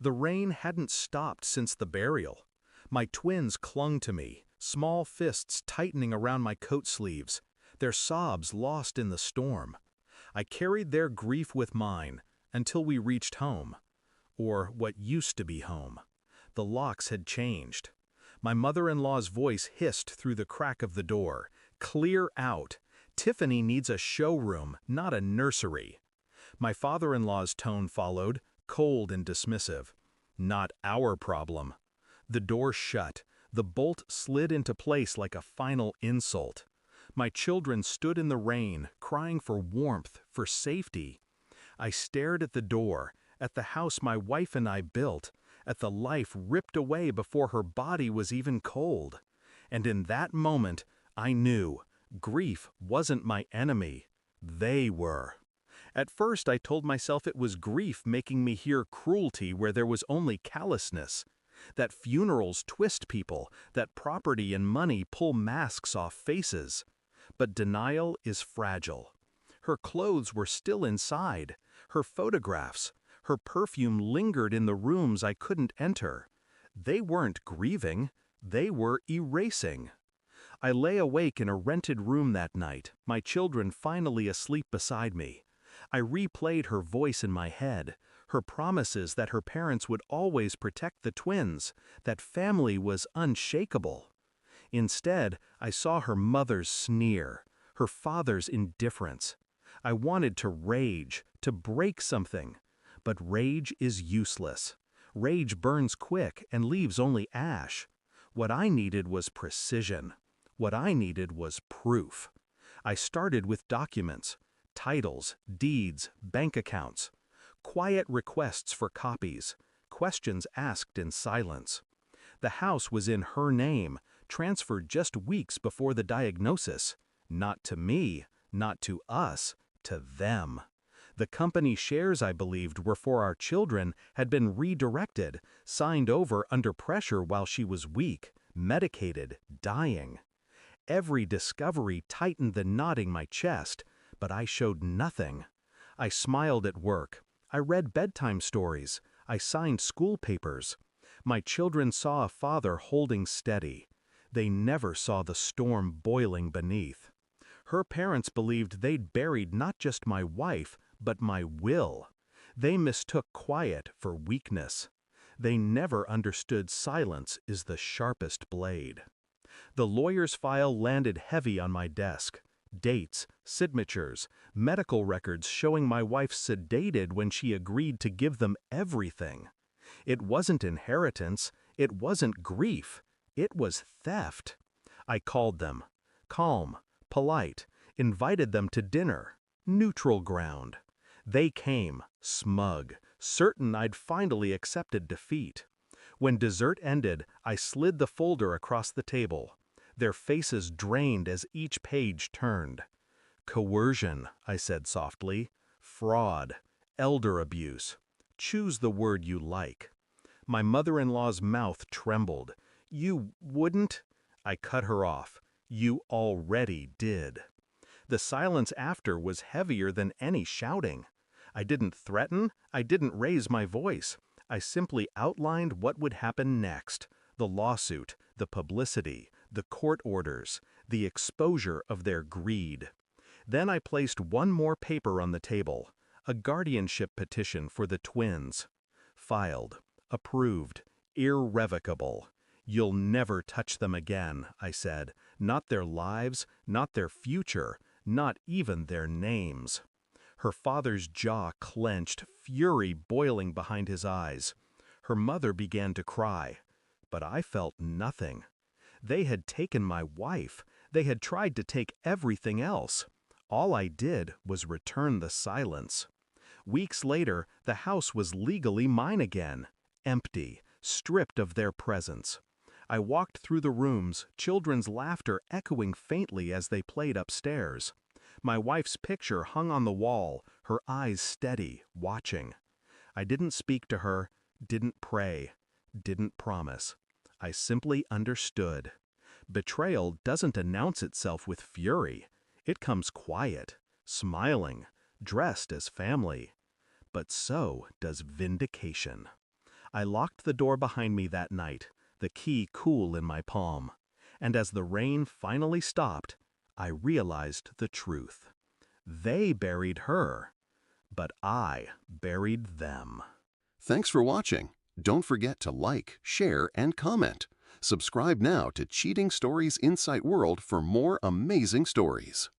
The rain hadn't stopped since the burial. My twins clung to me, small fists tightening around my coat sleeves, their sobs lost in the storm. I carried their grief with mine until we reached home, or what used to be home. The locks had changed. My mother-in-law's voice hissed through the crack of the door. "Clear out! Tiffany needs a showroom, not a nursery." My father-in-law's tone followed, cold and dismissive. "Not our problem." The door shut. The bolt slid into place like a final insult. My children stood in the rain, crying for warmth, for safety. I stared at the door, at the house my wife and I built, at the life ripped away before her body was even cold. And in that moment, I knew grief wasn't my enemy. They were. At first, I told myself it was grief making me hear cruelty where there was only callousness, that funerals twist people, that property and money pull masks off faces. But denial is fragile. Her clothes were still inside, her photographs, her perfume lingered in the rooms I couldn't enter. They weren't grieving, they were erasing. I lay awake in a rented room that night, my children finally asleep beside me. I replayed her voice in my head, her promises that her parents would always protect the twins, that family was unshakable. Instead, I saw her mother's sneer, her father's indifference. I wanted to rage, to break something. But rage is useless. Rage burns quick and leaves only ash. What I needed was precision. What I needed was proof. I started with documents, titles, deeds, bank accounts, quiet requests for copies, questions asked in silence. The house was in her name, transferred just weeks before the diagnosis. Not to me, not to us, to them. The company shares I believed were for our children had been redirected, signed over under pressure while she was weak, medicated, dying. Every discovery tightened the knot in my chest, but I showed nothing. I smiled at work. I read bedtime stories. I signed school papers. My children saw a father holding steady. They never saw the storm boiling beneath. Her parents believed they'd buried not just my wife, but my will. They mistook quiet for weakness. They never understood silence is the sharpest blade. The lawyer's file landed heavy on my desk. Dates, signatures, medical records showing my wife sedated when she agreed to give them everything. It wasn't inheritance, it wasn't grief, it was theft. I called them. Calm, polite, invited them to dinner. Neutral ground. They came, smug, certain I'd finally accepted defeat. When dessert ended, I slid the folder across the table. Their faces drained as each page turned. Coercion, I said softly. Fraud. Elder abuse. Choose the word you like. My mother-in-law's mouth trembled. You wouldn't? I cut her off. You already did. The silence after was heavier than any shouting. I didn't threaten, I didn't raise my voice. I simply outlined what would happen next. The lawsuit, the publicity, the court orders, the exposure of their greed. Then I placed one more paper on the table, a guardianship petition for the twins. Filed, approved, irrevocable. You'll never touch them again, I said. Not their lives, not their future, not even their names. Her father's jaw clenched, fury boiling behind his eyes. Her mother began to cry, but I felt nothing. They had taken my wife. They had tried to take everything else. All I did was return the silence. Weeks later, the house was legally mine again, empty, stripped of their presence. I walked through the rooms, children's laughter echoing faintly as they played upstairs. My wife's picture hung on the wall, her eyes steady, watching. I didn't speak to her, didn't pray, didn't promise. I simply understood. Betrayal doesn't announce itself with fury. It comes quiet, smiling, dressed as family. But so does vindication. I locked the door behind me that night, the key cool in my palm. And as the rain finally stopped, I realized the truth. They buried her, but I buried them. Thanks for watching. Don't forget to like, share, and comment. Subscribe now to Cheating Stories Insight World for more amazing stories.